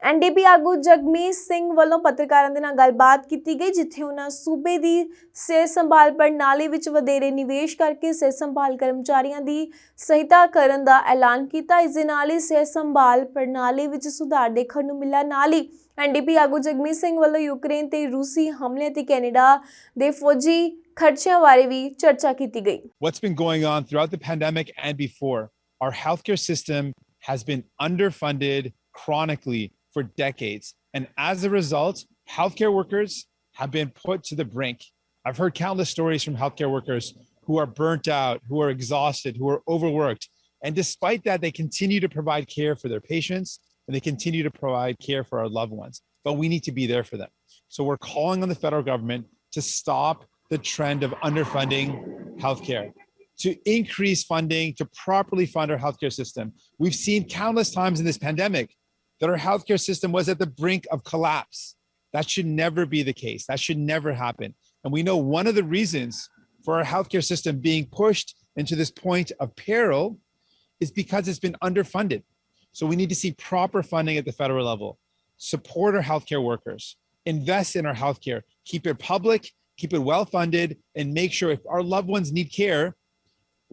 NDP ਆਗੂ ਜਗਮੀਤ ਸਿੰਘ ਵੱਲੋਂ ਪੱਤਰਕਾਰਾਂ ਦੇ ਨਾਲ ਗੱਲਬਾਤ ਕੀਤੀ ਗਈ, ਜਿੱਥੇ ਉਹਨਾਂ ਸੂਬੇ ਦੀ ਸਿਹਤ ਸੰਭਾਲ ਪ੍ਰਣਾਲੀ ਵਿੱਚ ਵਧੇਰੇ ਨਿਵੇਸ਼ ਕਰਕੇ ਸਿਹਤ ਸੰਭਾਲ ਕਰਮਚਾਰੀਆਂ ਦੀ ਸਹਾਇਤਾ ਕਰਨ ਦਾ ਐਲਾਨ ਕੀਤਾ। ਇਸ ਦੇ ਨਾਲ ਹੀ ਸਿਹਤ ਸੰਭਾਲ ਪ੍ਰਣਾਲੀ ਵਿੱਚ ਸੁਧਾਰ ਦੇਖਣ ਨੂੰ ਮਿਲਿਆ। ਨਾਲ ਹੀ ਐਨਡੀਪੀ ਆਗੂ ਜਗਮੀਤ ਸਿੰਘ ਵੱਲੋਂ ਯੂਕਰੇਨ ਤੇ ਰੂਸੀ ਹਮਲੇ ਤੇ ਕੈਨੇਡਾ ਦੇ ਫੌਜੀ ਖਰਚਿਆਂ ਬਾਰੇ ਵੀ ਚਰਚਾ ਕੀਤੀ ਗਈ। What's been going on throughout the pandemic and before, our healthcare system has been underfunded chronically for decades. And as a result, healthcare workers have been put to the brink. I've heard countless stories from healthcare workers who are burnt out, who are exhausted, who are overworked. And despite that, they continue to provide care for their patients and they continue to provide care for our loved ones. But we need to be there for them. So we're calling on the federal government to stop the trend of underfunding healthcare, to increase funding, to properly fund our healthcare system. We've seen countless times in this pandemic that our healthcare system was at the brink of collapse. That should never be the case. That should never happen. And we know one of the reasons for our healthcare system being pushed into this point of peril is because it's been underfunded. So we need to see proper funding at the federal level, support our healthcare workers, invest in our healthcare, keep it public, keep it well-funded, and make sure if our loved ones need care,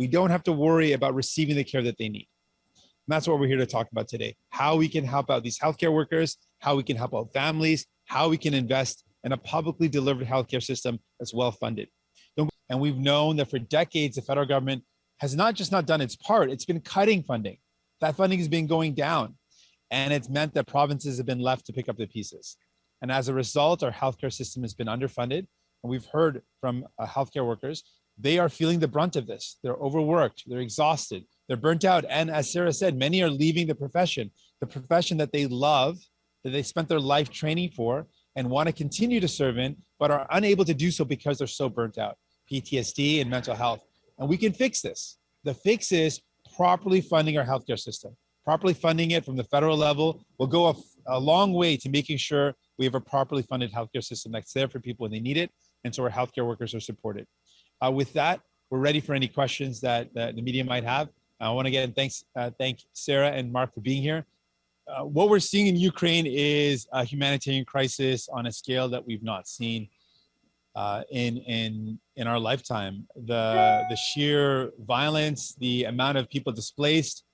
we don't have to worry about receiving the care that they need. And that's what we're here to talk about today. How we can help out these healthcare workers, how we can help out families, how we can invest in a publicly delivered healthcare system that's well-funded. And we've known that for decades, the federal government has not just not done its part, it's been cutting funding. That funding has been going down. And it's meant that provinces have been left to pick up the pieces. And as a result, our healthcare system has been underfunded. And we've heard from healthcare workers, they are feeling the brunt of this. They're overworked, they're exhausted, they're burnt out. And as Sarah said, many are leaving the profession that they love, that they spent their life training for and want to continue to serve in, but are unable to do so because they're so burnt out. PTSD and mental health. And we can fix this. The fix is properly funding our healthcare system. Properly funding it from the federal level will go a long way to making sure we have a properly funded healthcare system that's there for people when they need it. And so our healthcare workers are supported. With that, we're ready for any questions that the media might have. I want to again thank Sarah and Mark for being here. What we're seeing in Ukraine is a humanitarian crisis on a scale that we've not seen in our lifetime. The sheer violence, the amount of people displaced,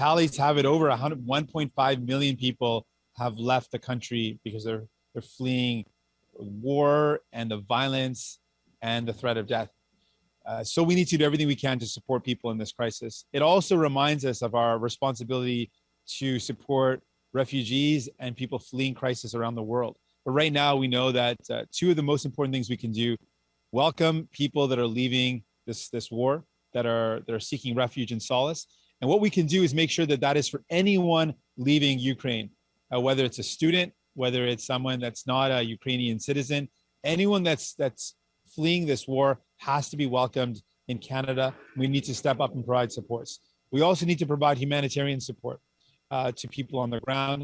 tallies have it over 1.5 million people have left the country because they're fleeing war and the violence and the threat of death. So we need to do everything we can to support people in this crisis. It also reminds us of our responsibility to support refugees and people fleeing crisis around the world. But right now we know that two of the most important things we can do, welcome people that are leaving this war, that are seeking refuge and solace. And what we can do is make sure that that is for anyone leaving Ukraine, whether it's a student, whether it's someone that's not a Ukrainian citizen, anyone that's fleeing this war has to be welcomed in Canada. We need to step up and provide supports. We also need to provide humanitarian support to people on the ground.